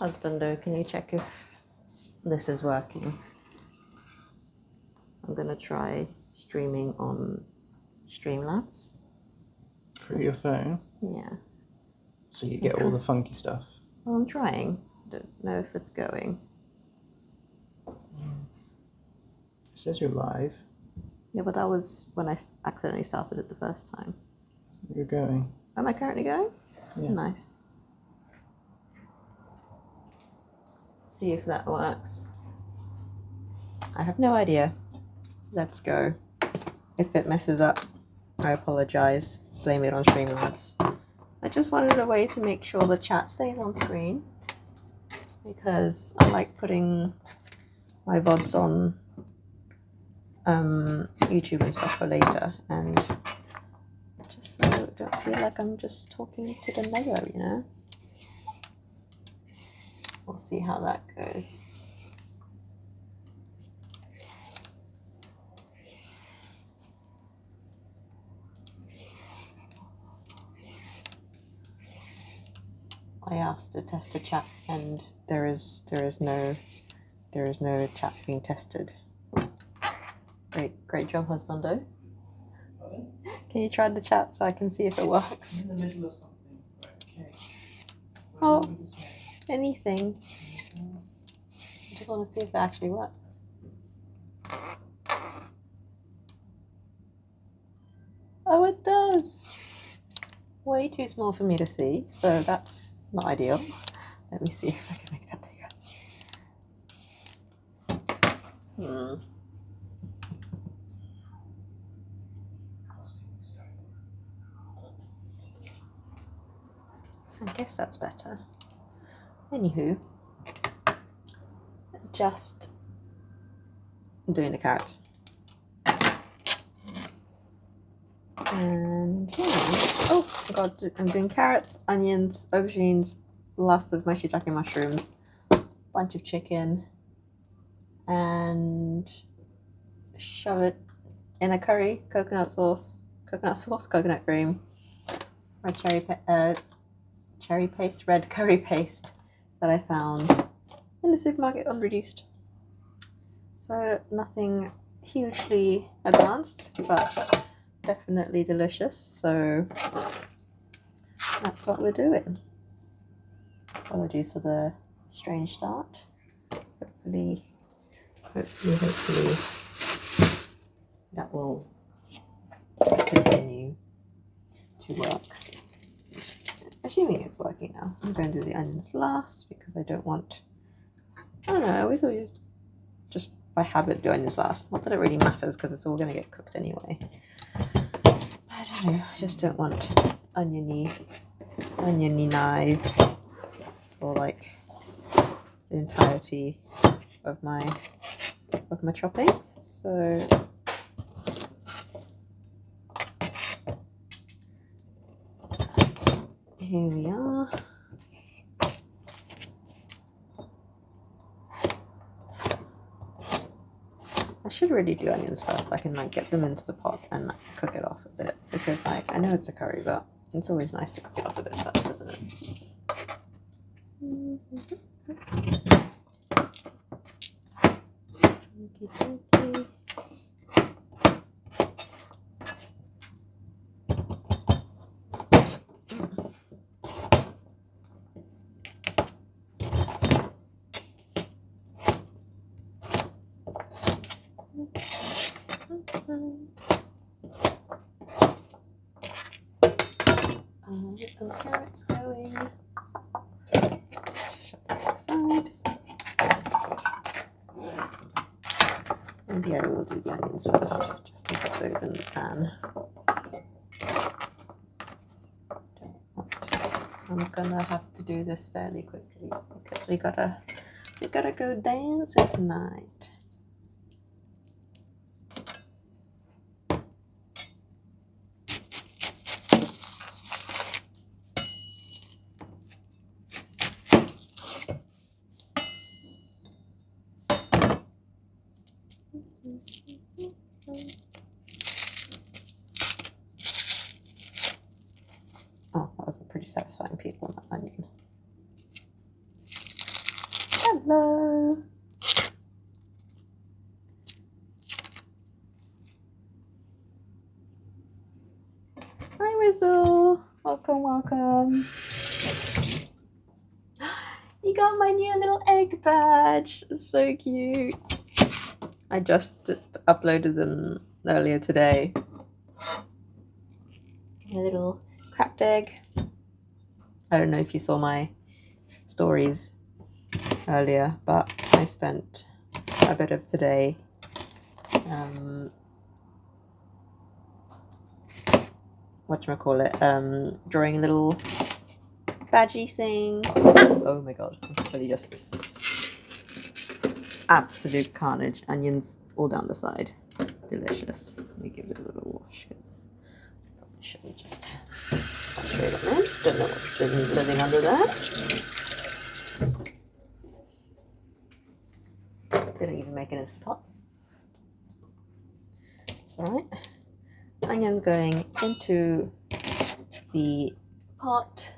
Husbando, can you check if this is working? I'm gonna try streaming on Streamlabs. Through your phone? Yeah. So you get all the funky stuff? Well, I'm trying. Don't know if it's going. It says you're live. Yeah, but that was when I accidentally started it the first time. You're going. Am I currently going? Yeah. Nice. See if that works. I have no idea. Let's go. If it messes up, I apologize. Blame it on Streamlabs. I just wanted a way to make sure the chat stays on screen, because I like putting my VODs on YouTube and stuff for later, and just so I don't feel like I'm just talking to the nether, you know? We'll see how that goes. I asked to test the chat, and there is no chat being tested. Great job, husbando. Can you try the chat so I can see if it works? I'm in the middle of something. Right, okay. Oh, anything. I just want to see if it actually works. Oh, it does. Way too small for me to see, so that's not ideal. Let me see if I can make that bigger. I guess that's better. Anywho, just doing the carrots. And yeah. Oh, I forgot. I'm doing carrots, onions, aubergines, last of my shiitake mushrooms, bunch of chicken, and shove it in a curry, coconut sauce, coconut cream, red cherry paste, red curry paste that I found in the supermarket unreduced. So nothing hugely advanced, but definitely delicious. So that's what we're doing. Apologies for the strange start. Hopefully that will continue to work. Assuming it's working now. I'm going to do the onions last because I don't want, I don't know, I always just by habit do onions last. Not that it really matters because it's all going to get cooked anyway. I don't know, I just don't want oniony knives for like the entirety of my chopping. So here we are. I should really do onions first so I can like get them into the pot and like, cook it off a bit, because like I know it's a curry, but it's always nice to cook it off a bit first, isn't it? Okay. Carrots going. Shut this aside. Maybe I will do the onions first, just to put those in the pan. I'm gonna have to do this fairly quickly because we gotta go dancing tonight. Oh, that was a pretty satisfying peel on that onion. Hello. Hi, Wizzle. Welcome, welcome. You got my new little egg badge. So cute. I just uploaded them earlier today. A little cracked egg. I don't know if you saw my stories earlier, but I spent a bit of today drawing a little badgy thing. Oh my god, I'm really just absolute carnage. Onions all down the side. Delicious. Let me give it a little wash because I probably shouldn't just straight on in. Don't know what's been living under there. Didn't even make an instant pot. It's alright. Onions going into the pot.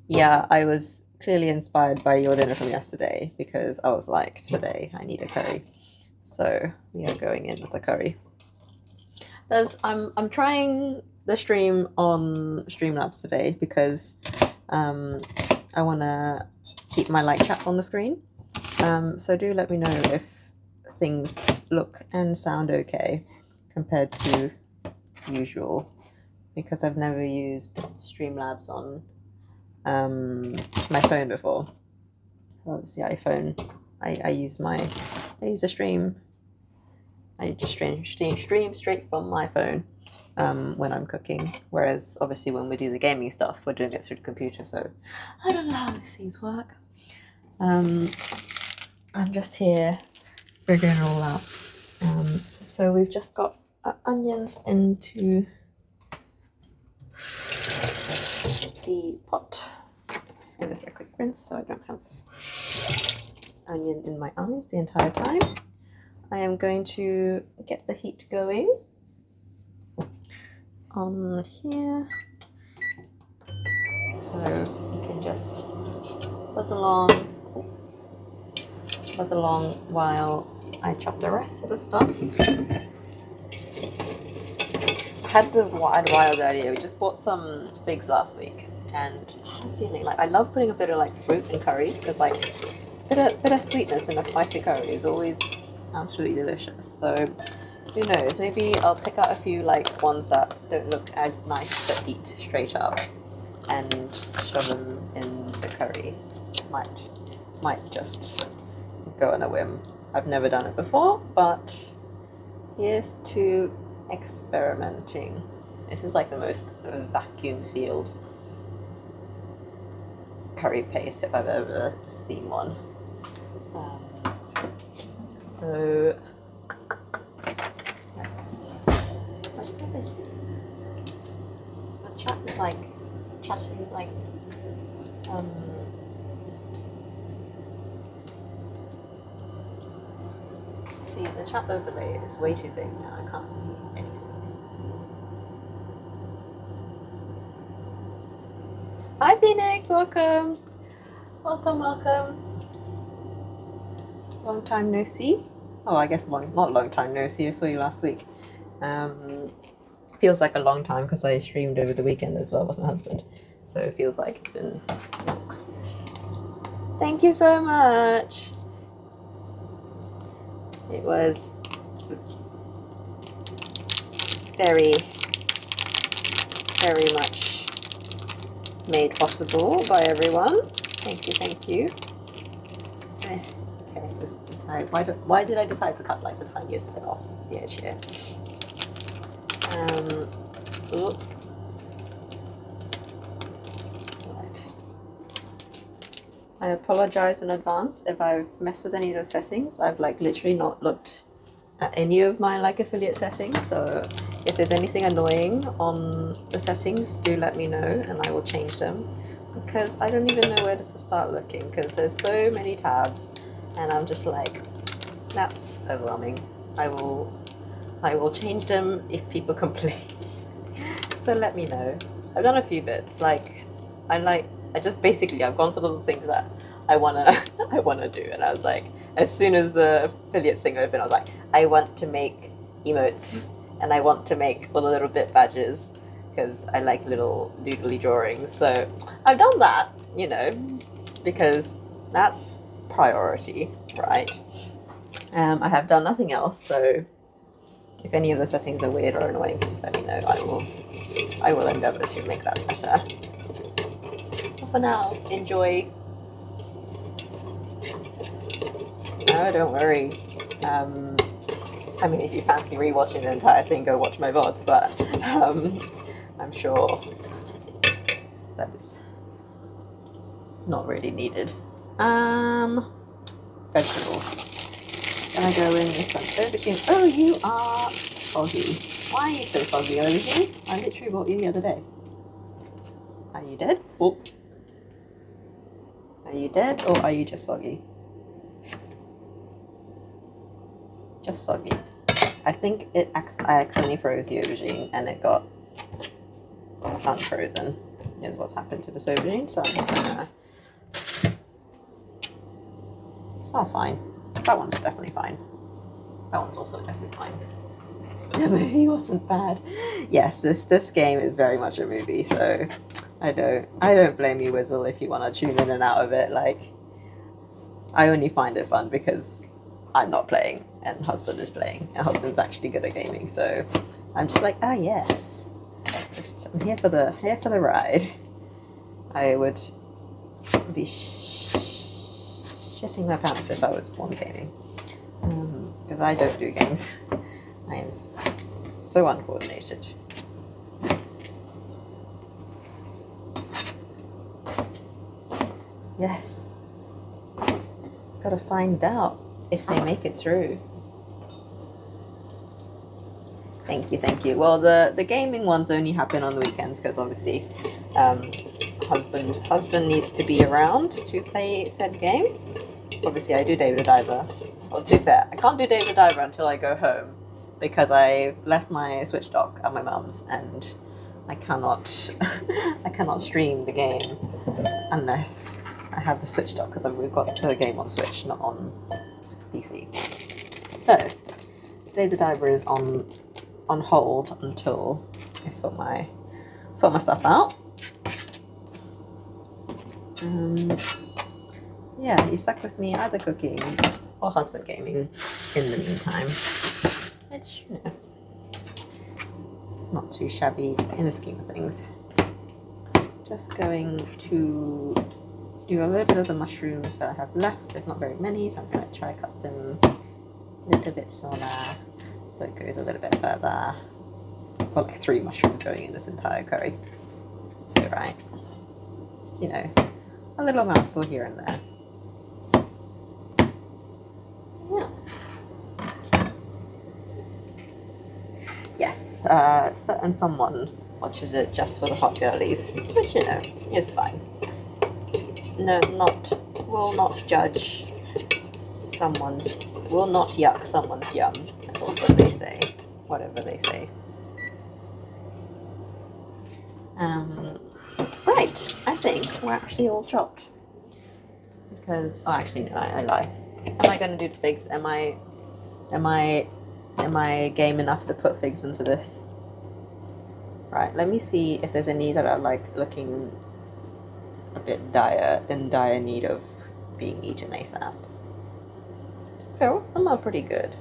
Yeah, I was clearly inspired by your dinner from yesterday because I was like, today I need a curry. So we are going in with the curry. I'm trying the stream on Streamlabs today because I want to keep my like chats on the screen. So do let me know if things look and sound okay compared to usual, because I've never used Streamlabs on my phone before. Obviously iPhone, I use a stream. I just stream straight from my phone when I'm cooking, whereas obviously when we do the gaming stuff we're doing it through the computer, so I don't know how these things work. I'm just here figuring it all out. So we've just got onions into the pot. Just give this a quick rinse so I don't have onion in my eyes the entire time. I am going to get the heat going on here, so you can just buzz along while I chop the rest of the stuff. I had the wild idea. We just bought some figs last week, and I'm feeling like I love putting a bit of like fruit in curries because like bit of sweetness in a spicy curry is always absolutely delicious. So who knows, maybe I'll pick out a few like ones that don't look as nice to eat straight up and shove them in the curry. Might just go on a whim. I've never done it before, but here's to experimenting. This is like the most vacuum sealed curry paste if I've ever seen one. So let's get this. The chat is like chatting like see, the chat overlay is way too big now. I can't see anything. Hi Phoenix, welcome. Welcome. Long time no see. Oh, I guess not long time no see. I saw you last week. Feels like a long time because I streamed over the weekend as well with my husband. So it feels like it's been months. Thank you so much. It was very, very much made possible by everyone. Thank you. Okay, why did I decide to cut like the tiniest bit off the edge here? Right. I apologize in advance if I've messed with any of those settings. I've like literally not looked at any of my like affiliate settings, so if there's anything annoying on the settings, do let me know and I will change them, because I don't even know where to start looking because there's so many tabs and I'm just like, that's overwhelming. I will change them if people complain. So let me know. I've done a few bits, I've gone for the little things that I wanna I wanna do. And I was like, as soon as the affiliate thing opened, I was like, I want to make emotes and I want to make all the little bit badges because I like little doodly drawings. So I've done that, you know, because that's priority, right? I have done nothing else, so if any of the settings are weird or annoying, please let me know. I will endeavour to make that better. But for now, enjoy. No, don't worry. I mean, if you fancy rewatching the entire thing, go watch my VODs, but I'm sure that is not really needed. Vegetables. Gonna go in with some aubergine. Oh, you are foggy. Why are you so foggy, aubergine? I literally bought you the other day. Are you dead? Oh. Are you dead or are you just soggy? Just soggy. I think I accidentally froze the aubergine and it got unfrozen is what's happened to this aubergine, so I'm just gonna... Smells fine. That one's definitely fine. That one's also definitely fine. The movie wasn't bad. Yes, this game is very much a movie, so I don't blame you, Wizzle, if you want to tune in and out of it. Like, I only find it fun because I'm not playing and husband is playing, and husband's actually good at gaming, so I'm just like, ah, yes, I'm here for the ride. I would be shitting my pants if I was one gaming, because I don't do games. I am so uncoordinated. Yes, gotta find out if they make it through. Thank you. Well, the gaming ones only happen on the weekends because obviously husband needs to be around to play said game. Obviously I do Dave the Diver. Well, to be fair, I can't do Dave the Diver until I go home because I've left my Switch dock at my mum's and I cannot stream the game unless I have the Switch dock, because we've got the game on Switch, not on PC. So Dave the Diver is on hold until I sort my stuff out. Yeah, you stuck with me either cooking or husband gaming in the meantime, which, you know, not too shabby in the scheme of things. Just going to do a little bit of the mushrooms that I have left. There's not very many, so I'm going to try cut them a little bit smaller so it goes a little bit further. I've got like 3 mushrooms going in this entire curry. It's alright. Just, you know, a little mouthful here and there. Yeah. Yes, certain someone watches it just for the hot girlies, which, you know, is fine. No, will not judge someone's, will not yuck someone's yum, as also they say, whatever they say. Right, I think we're actually all chopped. Because, oh, actually, no, I lie. Am I going to do the figs? Am I game enough to put figs into this? Right, let me see if there's any that are like looking a bit in dire need of being eaten ASAP. Okay, some are pretty good.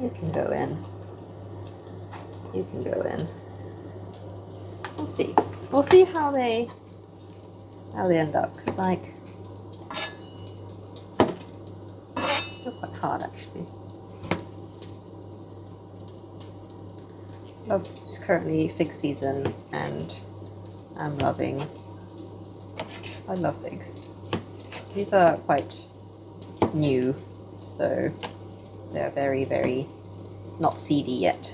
You can go in. You can go in. We'll see. We'll see how they end up. Cause like, they're quite hard actually. It's currently fig season, and I'm loving. I love figs. These are quite new, so they're very, very not seedy yet,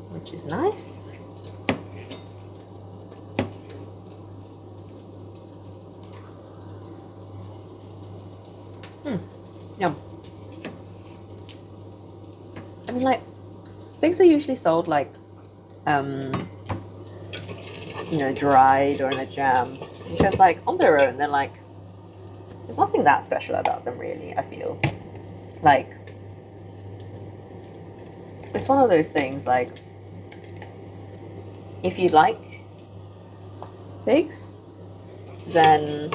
which is nice. Yum. I mean, like, figs are usually sold like dried or in a jam. Because like on their own, they're like, there's nothing that special about them really, I feel. Like, it's one of those things like, if you like figs, then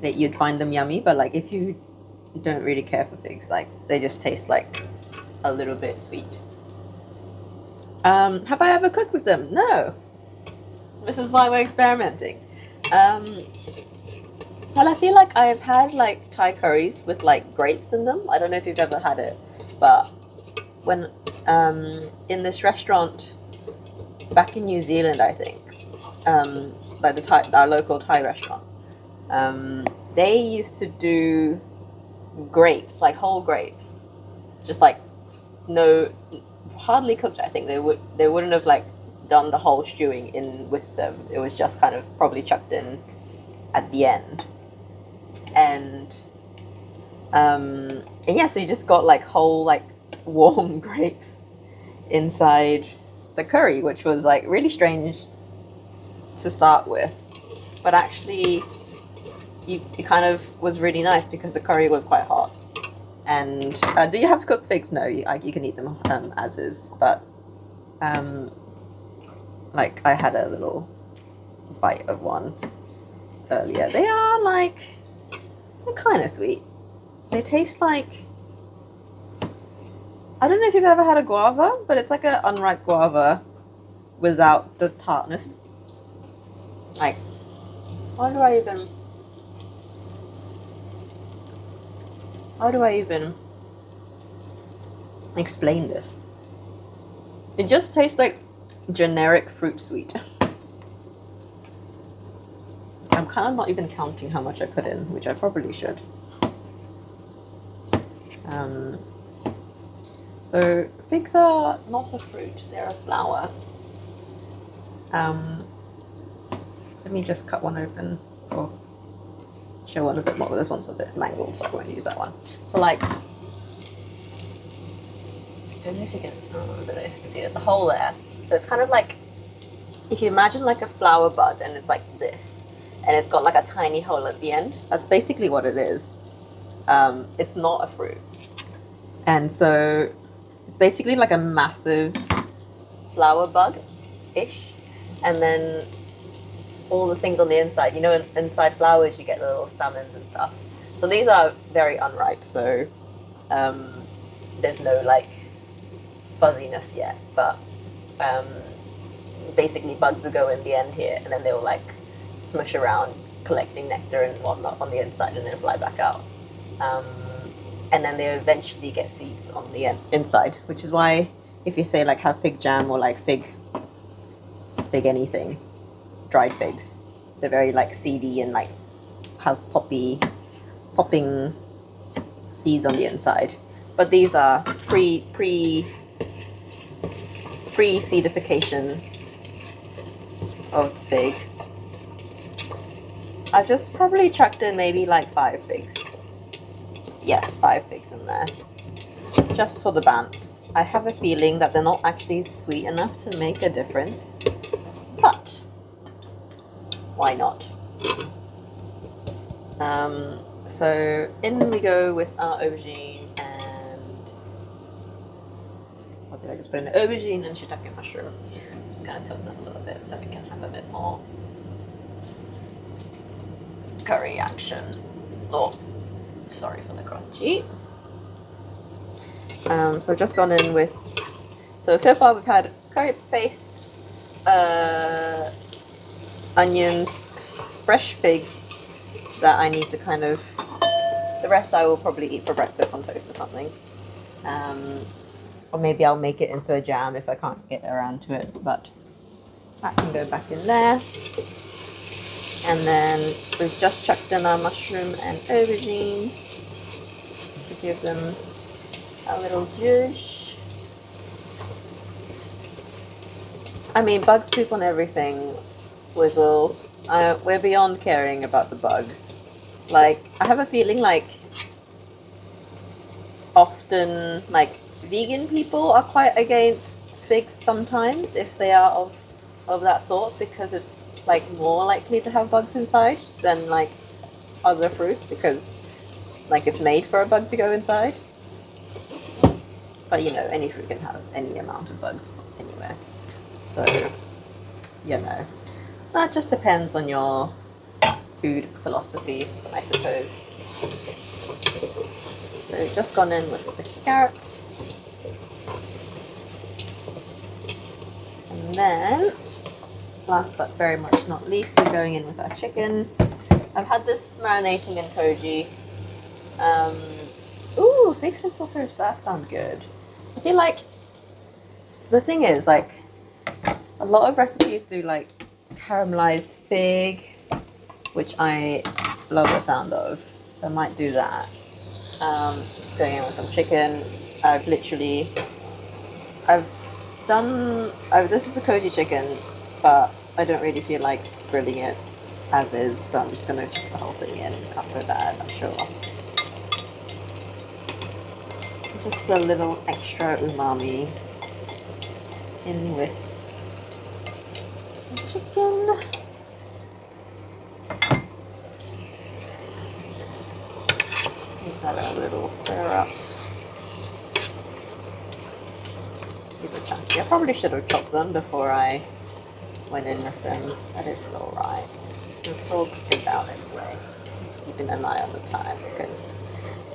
you'd find them yummy, but like if you don't really care for figs, like they just taste like a little bit sweet. Have I ever cooked with them? No. This is why we're experimenting. Well, I feel like I've had like Thai curries with like grapes in them. I don't know if you've ever had it, but when in this restaurant back in New Zealand, I think, like our local Thai restaurant, they used to do grapes, like whole grapes, just like hardly cooked. I think they wouldn't have like done the whole stewing in with them. It was just kind of probably chucked in at the end, and yeah, so you just got like whole like warm grapes inside the curry, which was like really strange to start with, but actually it kind of was really nice because the curry was quite hot. And do you have to cook figs? No, you can eat them as is, but like I had a little bite of one earlier. They're kind of sweet. They taste like, I don't know if you've ever had a guava, but it's like an unripe guava without the tartness. Like, how do I even explain this? It just tastes like generic fruit sweet. I'm kind of not even counting how much I put in, which I probably should. So figs are not a fruit, they're a flower. Let me just cut one open or show one a bit more. This one's a bit mangled, so I won't use that one. So like, I don't know if you can, I don't know if you can see, there's a hole there. So it's kind of like, if you imagine like a flower bud and it's like this, and it's got like a tiny hole at the end, that's basically what it is. It's not a fruit. And so it's basically like a massive flower bud-ish. And then all the things on the inside, inside flowers you get the little stamens and stuff. So these are very unripe, so there's no like fuzziness yet, but basically bugs will go in the end here, and then they'll like smush around collecting nectar and whatnot on the inside and then fly back out. And then they eventually get seeds on the inside, which is why if you say like have fig jam or like fig anything, dried figs, they're very like seedy and like have popping seeds on the inside. But these are pre-seedification of the fig. I've just probably chucked in maybe like 5 figs. Yes, 5 figs in there, just for the bounce. I have a feeling that they're not actually sweet enough to make a difference, but why not? So in we go with our aubergine and what did I just put in? Aubergine and shiitake mushroom. I'm just gonna tilt this a little bit so we can have a bit more curry action. Oh, sorry for the crunchy. So I've just gone in with, so far we've had curry paste, onions, fresh figs that I need to kind of, the rest I will probably eat for breakfast on toast or something. Or maybe I'll make it into a jam if I can't get around to it, but that can go back in there. And then we've just chucked in our mushroom and aubergines to give them a little zhuzh. I mean, bugs poop on everything, Wizzle. We're beyond caring about the bugs. Like, I have a feeling like often like vegan people are quite against figs sometimes if they are of that sort, because it's like more likely to have bugs inside than like other fruit, because like it's made for a bug to go inside. But you know, any fruit can have any amount of bugs anywhere. So, you know, that just depends on your food philosophy, I suppose. So just gone in with the carrots. And then, last but very much not least, we're going in with our chicken. I've had this marinating in koji. Ooh, fig simple syrup, that sounds good. I feel like the thing is, like, a lot of recipes do like caramelized fig, which I love the sound of, so I might do that. Just going in with some chicken. This is a koji chicken, but I don't really feel like grilling it as is, so I'm just gonna cook the whole thing in. Can't go bad, I'm sure. Just a little extra umami in with the chicken. Give that a little stir up. These are chunky. I probably should have chopped them before I went in with them, but it's alright. It's all cooking down anyway. Just keeping an eye on the time because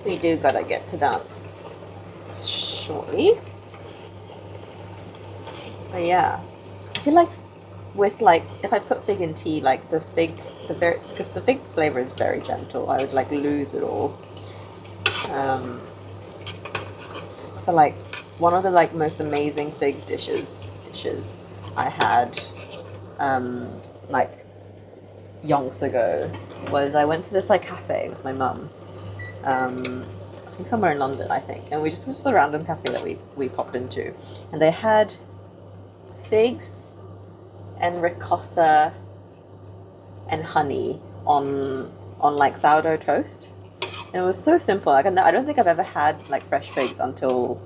we do gotta get to dance shortly. But yeah, I feel like with like if I put fig in tea, like because the fig flavor is very gentle, I would like lose it all. So like one of the like most amazing fig dishes I had like yonks ago was I went to this like cafe with my mum. I think somewhere in London, I think, and this was a random cafe that we popped into, and they had figs and ricotta and honey on like sourdough toast, and it was so simple. Like, I don't think I've ever had like fresh figs until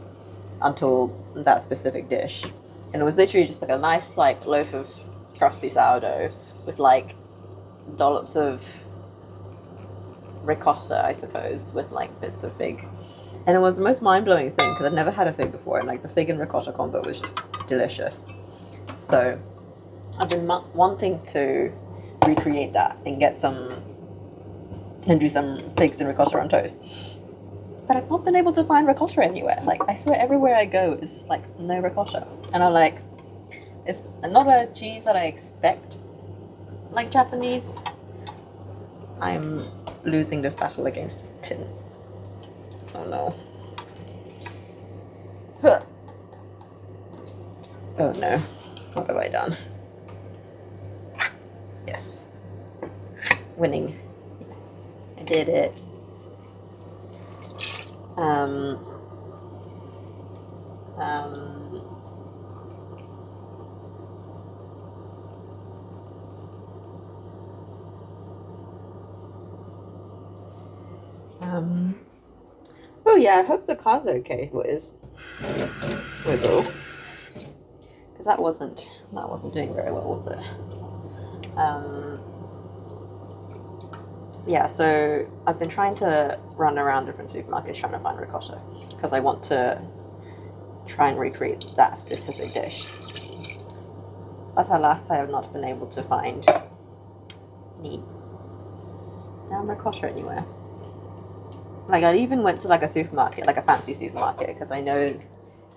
that specific dish, and it was literally just like a nice like loaf of crusty sourdough with like dollops of ricotta, I suppose, with like bits of fig, and it was the most mind-blowing thing because I'd never had a fig before, and like the fig and ricotta combo was just delicious. So I've been wanting to recreate that and do some figs and ricotta on toast, but I've not been able to find ricotta anywhere. Like, I swear everywhere I go it's just like no ricotta, and I'm like, it's not a cheese that I expect like Japanese. I'm losing this battle against this tin. Oh no. Huh. Oh no. What have I done? Yes. Winning. Yes. I did it. Oh yeah, I hope the car's okay, Wizzle. Because that wasn't doing very well, was it? Yeah, so I've been trying to run around different supermarkets trying to find ricotta because I want to try and recreate that specific dish. But alas, I have not been able to find any damn ricotta anywhere. Like, I even went to like a supermarket, like a fancy supermarket, because I know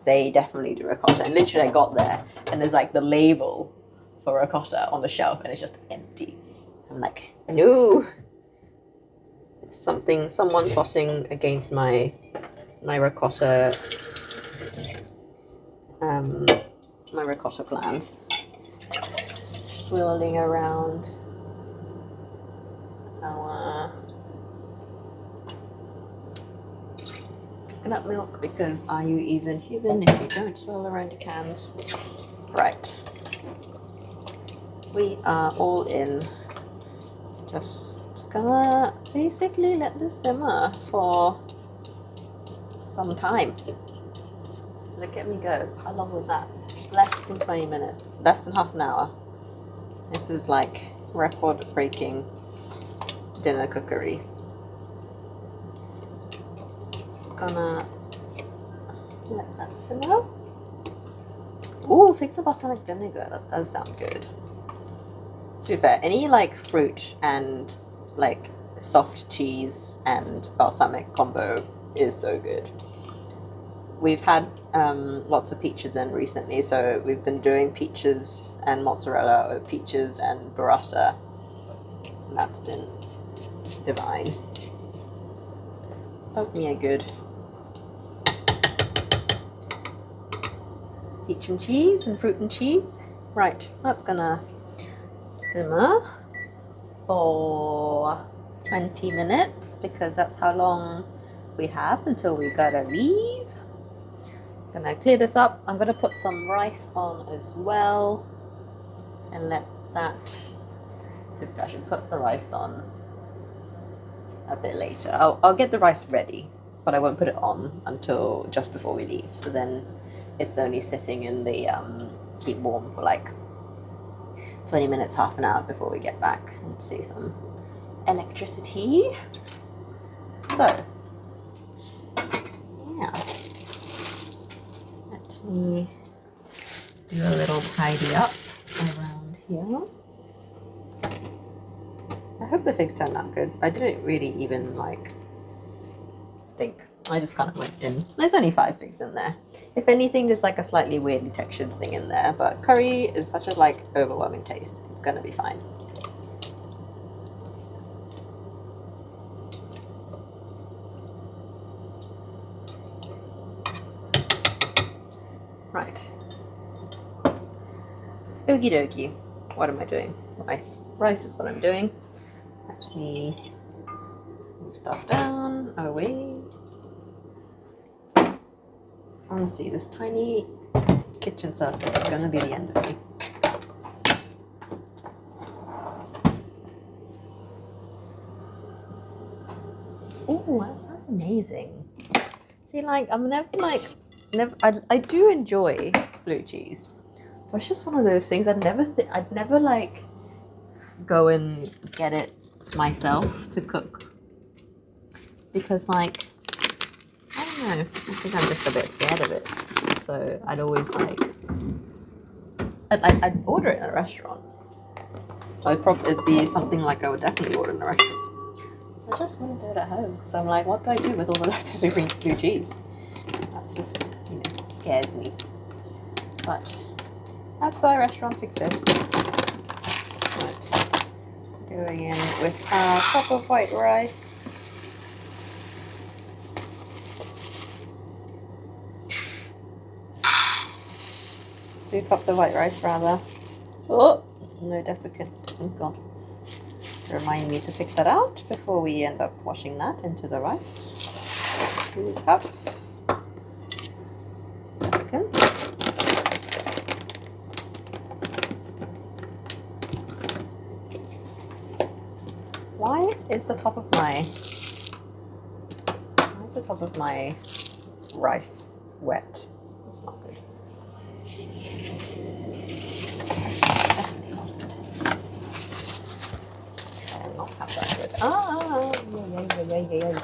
they definitely do ricotta. And literally I got there and there's like the label for ricotta on the shelf and it's just empty. I'm like, no. It's someone plotting against my ricotta, my ricotta plans. Swirling around our coconut milk, because are you even human if you don't swirl around your cans? Right. We are all in. Just gonna basically let this simmer for some time. Look at me go. How long was that? Less than 20 minutes. Less than half an hour. This is like record-breaking dinner cookery. Gonna let that simmer. Ooh, fix the balsamic vinegar. That does sound good. To be fair, any like fruit and like soft cheese and balsamic combo is so good. We've had lots of peaches in recently, so we've been doing peaches and mozzarella or peaches and burrata. And that's been divine. Love me a good peach and cheese and fruit and cheese. Right, that's gonna simmer for 20 minutes because that's how long we have until we gotta leave. Gonna clear this up. I'm gonna put some rice on as well and let that. I should put the rice on a bit later. I'll get the rice ready, but I won't put it on until just before we leave. So then it's only sitting in the keep warm for like 20 minutes, half an hour before we get back and see some electricity. So yeah. Let me do a little tidy up around here. I hope the figs turned out good. I didn't really even like think. I just kind of went in. There's only 5 figs in there. If anything, there's like a slightly weirdly textured thing in there, but curry is such a like overwhelming taste. It's gonna be fine. Right. Okie dokie. What am I doing? Rice. Rice is what I'm doing. Let me move stuff down, away. Honestly, this tiny kitchen surface is going to be the end of me. Oh, that sounds amazing. See, like, I'm never like, I do enjoy blue cheese, but it's just one of those things I'd never like go and get it myself to cook because like I don't know, I think I'm just a bit scared of it, so I'd always like I'd order it in a restaurant. It'd be something like I would definitely order in a restaurant. I just want to do it at home because I'm like, what do I do with all the leftover blue cheese? That's just, you know, scares me, but that's why restaurants exist. Right. Going in with our cup of white rice. Two cups of white rice, rather. Oh, no desiccant. Oh, God. Remind me to pick that out before we end up washing that into the rice. 2 cups. Desiccant. Why is the top of my rice wet? That's not good. Definitely not good. I will not have that good. Ah, yeah.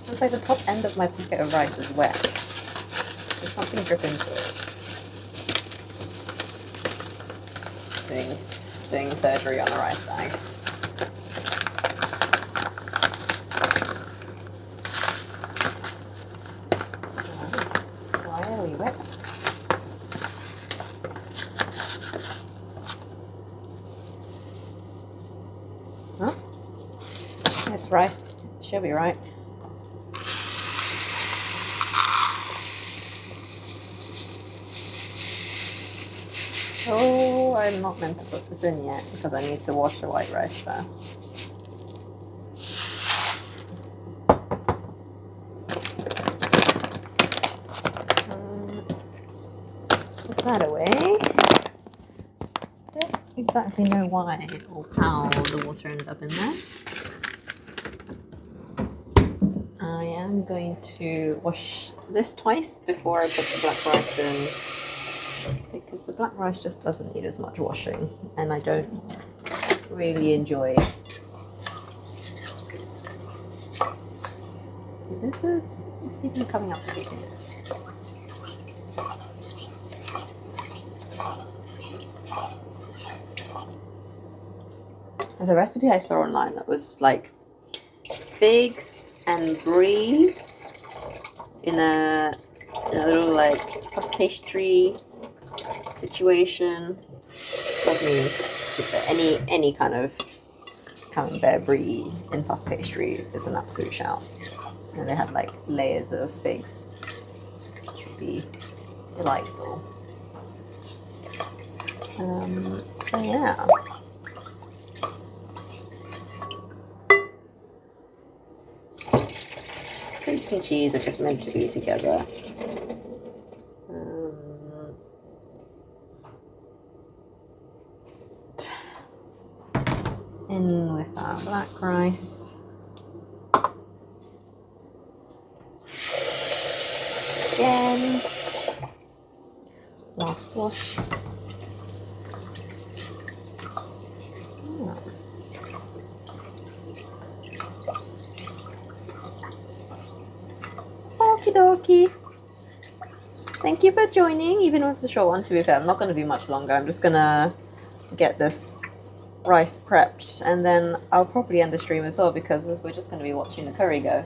It's like the top end of my packet of rice is wet. There's something dripping into it. Doing surgery on a rice bag. Why are we wet? Huh? This rice should be right. Oh, I'm not meant to put this in yet because I need to wash the white rice first. Put that away. Don't exactly know why or how the water ended up in there. I am going to wash this twice before I put the black rice in, because the black rice just doesn't need as much washing, and I don't really enjoy. This is even coming up to this. There's a recipe I saw online that was like figs and brie in a little like puff pastry situation. I mean, any kind of camembert brie in puff pastry is an absolute shout. And they had like layers of figs, which would be delightful. So yeah. Fruits and cheese are just meant to be together. In with our black rice. Again. Last wash. Okie dokie. Thank you for joining, even if it's a short one. To be fair, I'm not going to be much longer. I'm just going to get this rice prepped, and then I'll probably end the stream as well, because we're just going to be watching the curry go.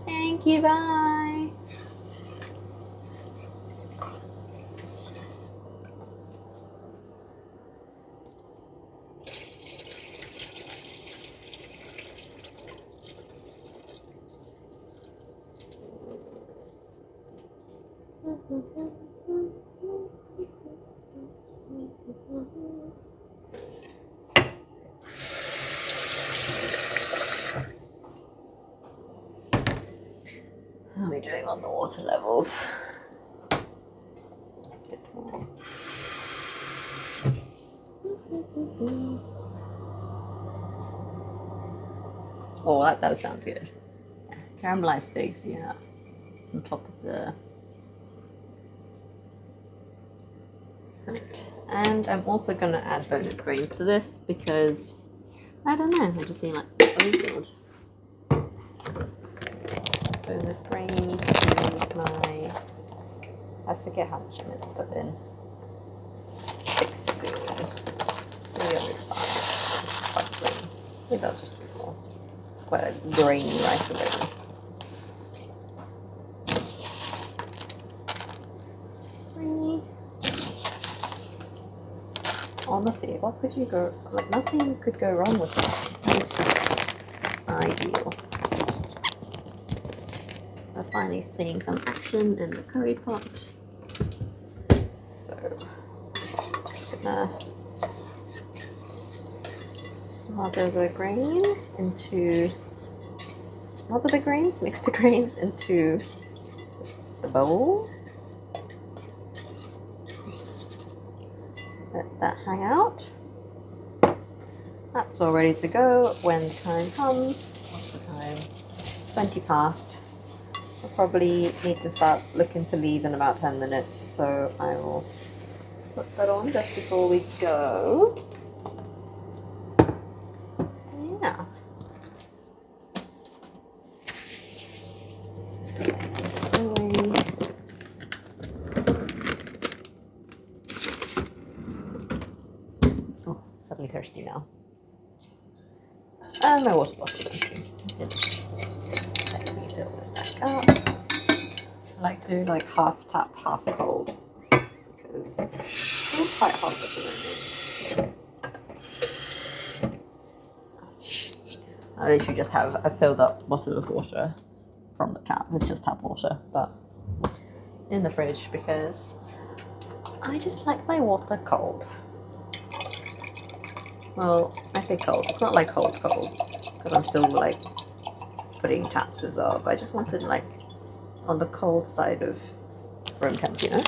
Thank you, bye. How are we doing on the water levels? A bit more. Oh, that does sound good. Yeah. Caramelized figs, yeah, on top of the... Right. And I'm also going to add bonus grains to this because, I don't know, I just feel like, oh god. Bonus grains with my, I forget how much I meant to put in. 6 spoons. Maybe I'll do 5. It's quite plain. Maybe I'll just do 4. It's quite a grainy rice already. Honestly, what could you go, like nothing could go wrong with that. It's just ideal. We're finally seeing some action in the curry pot. So, just gonna smother the grains, mix the grains into the bowl. Let that hang out. That's all ready to go when the time comes. What's the time? 20 past. I'll probably need to start looking to leave in about 10 minutes, so I will put that on just before we go. Yeah. Suddenly thirsty now. And my water bottle is empty. Just let me fill this back up. I like to do like half tap, half cold because it's quite hot at the moment. I literally just have a filled up bottle of water from the tap. It's just tap water, but in the fridge because I just like my water cold. Well, I say cold. It's not like cold, because I'm still like putting taps as well. But I just wanted like on the cold side of room temp, you know.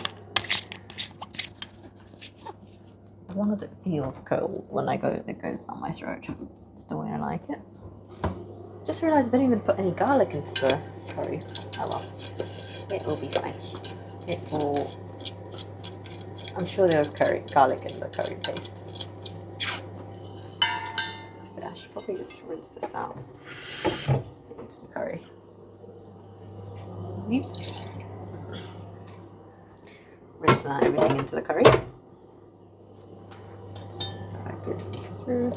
As long as it feels cold when it goes down my throat. It's the way I like it. Just realised I didn't even put any garlic into the curry. Oh well. It will be fine. It will. I'm sure there was garlic in the curry paste. But I should probably just rinse this out into the curry. Rinse out everything into the curry. Just get that good mix through.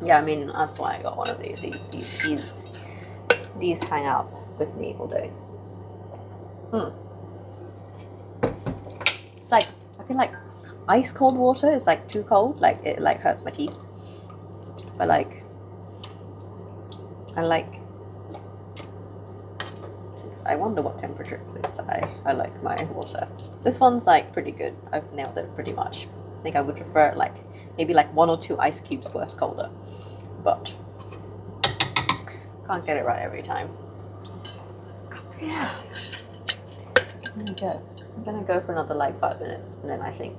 Yeah, I mean that's why I got one of these. These hang out with me all day. It's like I feel like ice cold water is like too cold. Like it like hurts my teeth. But like I wonder what temperature it is that I like my water. This one's like pretty good. I've nailed it pretty much. I think I would prefer it like maybe like 1 or 2 ice cubes worth colder. But can't get it right every time. Yeah. There you go. I'm gonna go for another like 5 minutes and then I think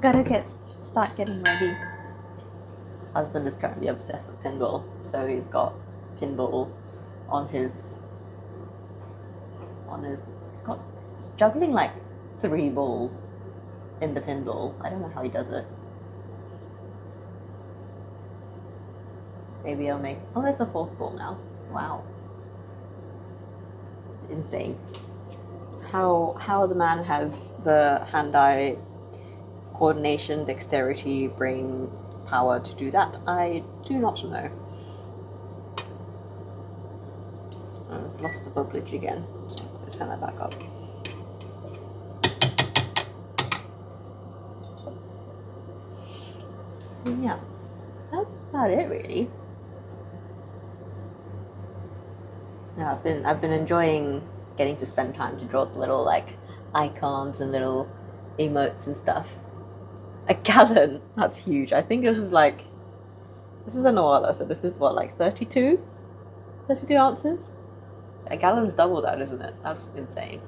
gotta start getting ready. Husband is currently obsessed with pinball, so he's got pinball he's juggling like 3 balls in the pinball. I don't know how he does it. Maybe I'll make, oh, there's a 4th ball now. Wow. It's insane. How the man has the hand-eye coordination, dexterity, brain power to do that, I do not know. I've lost the bubblage again, so let's turn that back up. And yeah, that's about it really. Yeah, I've been enjoying getting to spend time to draw the little like icons and little emotes and stuff. A gallon, that's huge. I think this is a Noala, so this is what, like 32 ounces? A gallon's double that, isn't it? That's insane.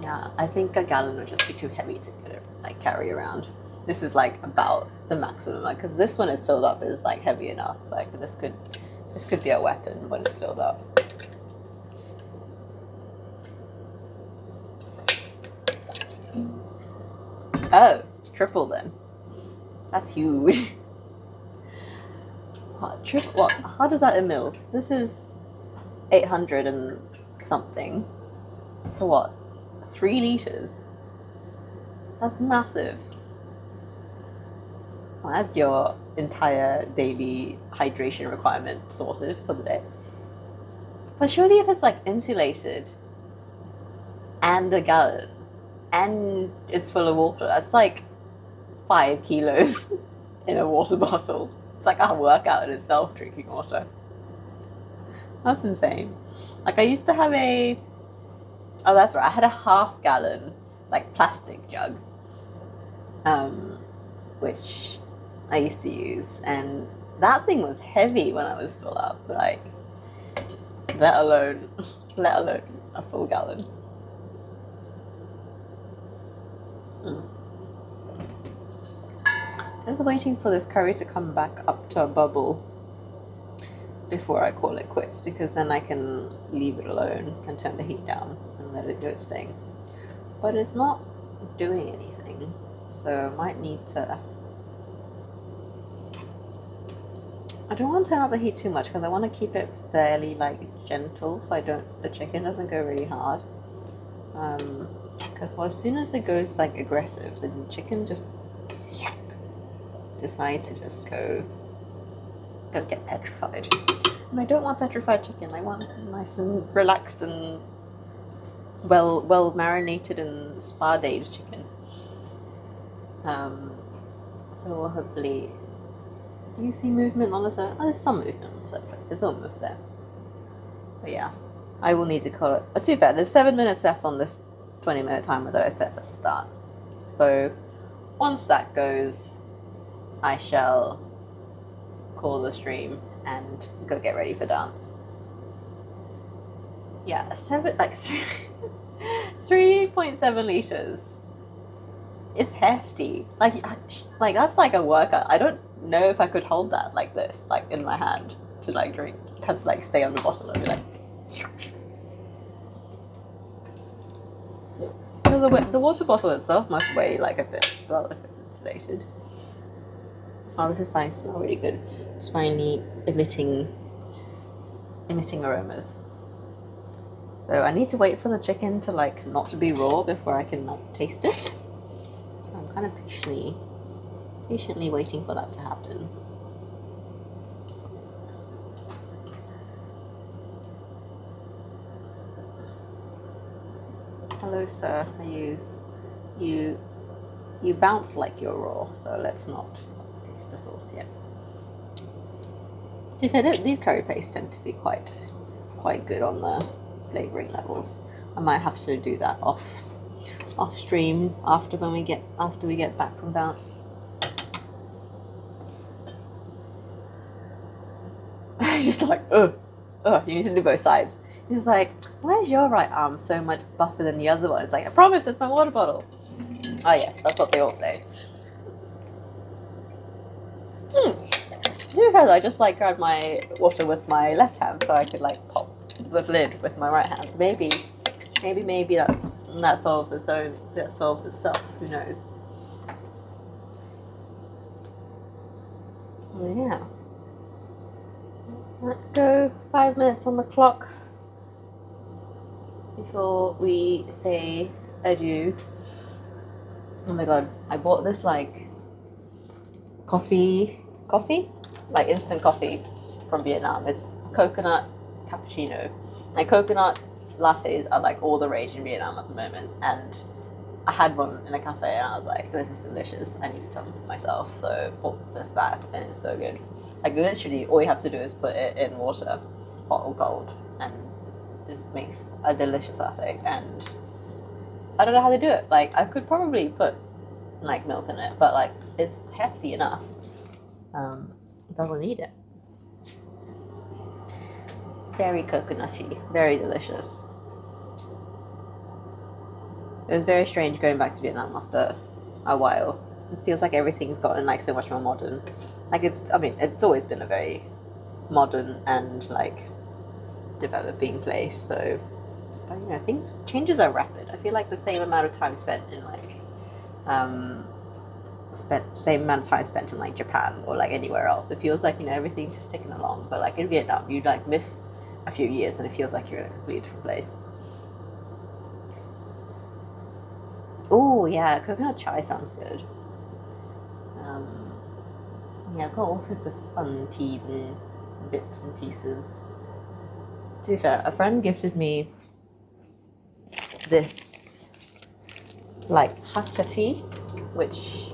Yeah, I think a gallon would just be too heavy to like carry around. This is like about the maximum, like, because this one is filled up is like heavy enough. Like this could be a weapon when it's filled up. Oh, triple then. That's huge. What? How does that in mils? This is 800 and something. So what? 3 liters. That's massive. Well, that's your entire daily hydration requirement sorted for the day. But surely if it's like insulated and a gallon and it's full of water, that's like 5 kilos in a water bottle. It's like a workout in itself, drinking water. That's insane. Like I used to have oh that's right, I had a half gallon like plastic jug, which I used to use, and that thing was heavy when I was full up, like let alone a full gallon. I was waiting for this curry to come back up to a bubble before I call it quits, because then I can leave it alone and turn the heat down and let it do its thing. But it's not doing anything, so I might need to... I don't want to turn up the heat too much because I want to keep it fairly like gentle so the chicken doesn't go really hard. Because as soon as it goes like aggressive, the chicken just decides to just go get petrified. And I don't want petrified chicken. I want nice and relaxed and well marinated and spa dayed chicken. So we'll hopefully... Do you see movement on the surface? Oh, there's some movement on the surface. It's almost there. But yeah, I will need to call it. But too bad. There's 7 minutes left on this 20-minute timer that I set at the start. So once that goes, I shall call the stream and go get ready for dance. Yeah, 3.7 liters. It's hefty. Like that's like a workout. I don't know if I could hold that like this, like in my hand to like drink. I have to like stay on the bottom and be like. So the water bottle itself must weigh like a bit as well if it's insulated. Oh, this is starting to smell really good. It's finally emitting aromas. So I need to wait for the chicken to like not to be raw before I can like taste it. So I'm kind of patiently waiting for that to happen. Hello, sir. Are you bounce like you're raw, so let's not taste the sauce yet. These curry pastes tend to be quite good on the flavoring levels. I might have to do that off stream after we get back from bounce. Just like you need to do both sides. He's like, why is your right arm so much buffer than the other one? It's like, I promise, it's my water bottle. Oh yes, that's what they all say. To be fair though, I just like grabbed my water with my left hand so I could like pop the lid with my right hand. So maybe that solves itself. Who knows? Well, yeah. Let's go 5 minutes on the clock before we say adieu. Oh my god, I bought this like coffee, like instant coffee from Vietnam. It's coconut cappuccino. Like coconut lattes are like all the rage in Vietnam at the moment, and I had one in a cafe and I was like, this is delicious, I need some for myself. So bought this back and it's so good. Like literally all you have to do is put it in water, hot or cold, and this makes a delicious latte. And I don't know how they do it. Like I could probably put like milk in it, but like it's hefty enough. It doesn't need it. Very coconutty, very delicious. It was very strange going back to Vietnam after a while. It feels like everything's gotten like so much more modern. Like it's always been a very modern and like developing place. So, but you know, changes are rapid. I feel like the same amount of time spent in like, same amount of time spent in like Japan or like anywhere else. It feels like, you know, everything's just ticking along. But like in Vietnam, you like miss a few years and it feels like you're in a completely different place. Oh yeah, coconut chai sounds good. Yeah, I've got all sorts of fun teas and bits and pieces. To be fair, a friend gifted me this like Hakka tea, which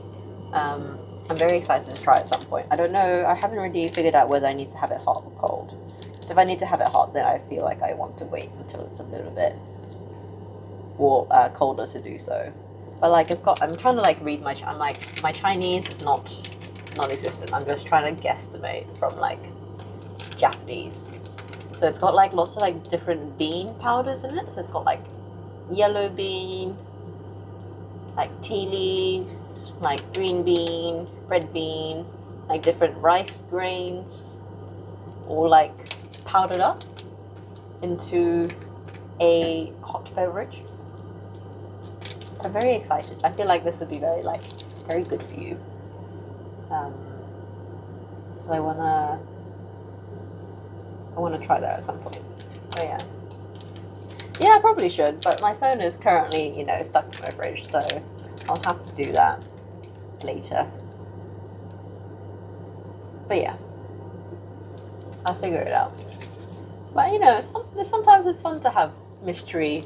I'm very excited to try at some point. I don't know, I haven't really figured out whether I need to have it hot or cold. So if I need to have it hot, then I feel like I want to wait until it's a little bit colder to do so. But like I'm trying to like read my Chinese is not non-existent. I'm just trying to guesstimate from like Japanese. So it's got like lots of like different bean powders in it. So it's got like yellow bean, like tea leaves, like green bean, red bean, like different rice grains, all like powdered up into a hot beverage. So I'm very excited. I feel like this would be very good for you. So I wanna try that at some point. Oh yeah. Yeah, I probably should, but my phone is currently, you know, stuck to my fridge, so I'll have to do that later. But yeah, I'll figure it out. But you know, sometimes it's fun to have mystery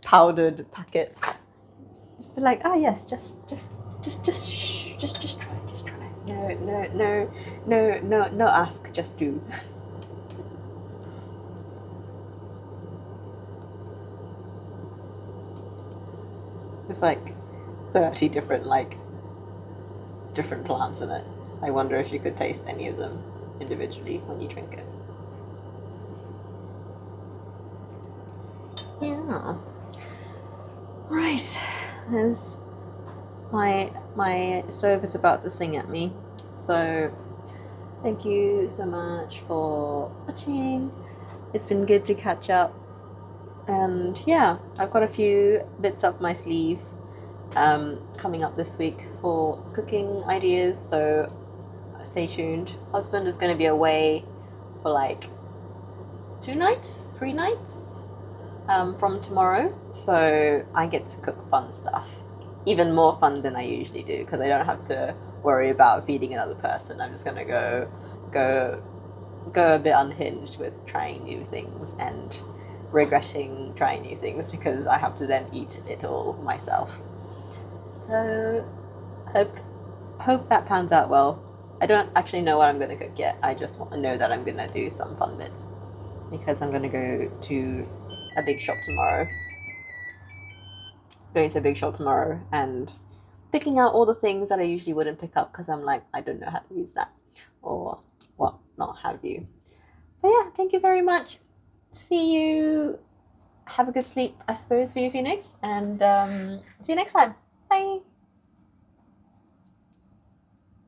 powdered packets. Just be like, oh yes, just try. No ask, just do. It's like 30 different plants in it. I wonder if you could taste any of them individually when you drink it. Yeah. Right. There's my stove is about to sing at me. So thank you so much for watching. It's been good to catch up. And yeah, I've got a few bits up my sleeve coming up this week for cooking ideas, so stay tuned. Husband is going to be away for like 2 nights, 3 nights from tomorrow, so I get to cook fun stuff, even more fun than I usually do, because I don't have to worry about feeding another person. I'm just gonna go a bit unhinged with trying new things and regretting trying new things because I have to then eat it all myself. So hope that pans out well. I don't actually know what I'm gonna cook yet. I just want to know that I'm gonna do some fun bits because I'm gonna go to a big shop tomorrow. Going to a big shop tomorrow and picking out all the things that I usually wouldn't pick up because I'm like, I don't know how to use that or what not have you. But yeah, thank you very much. See you. Have a good sleep, I suppose, for you, Phoenix, and see you next time. Bye.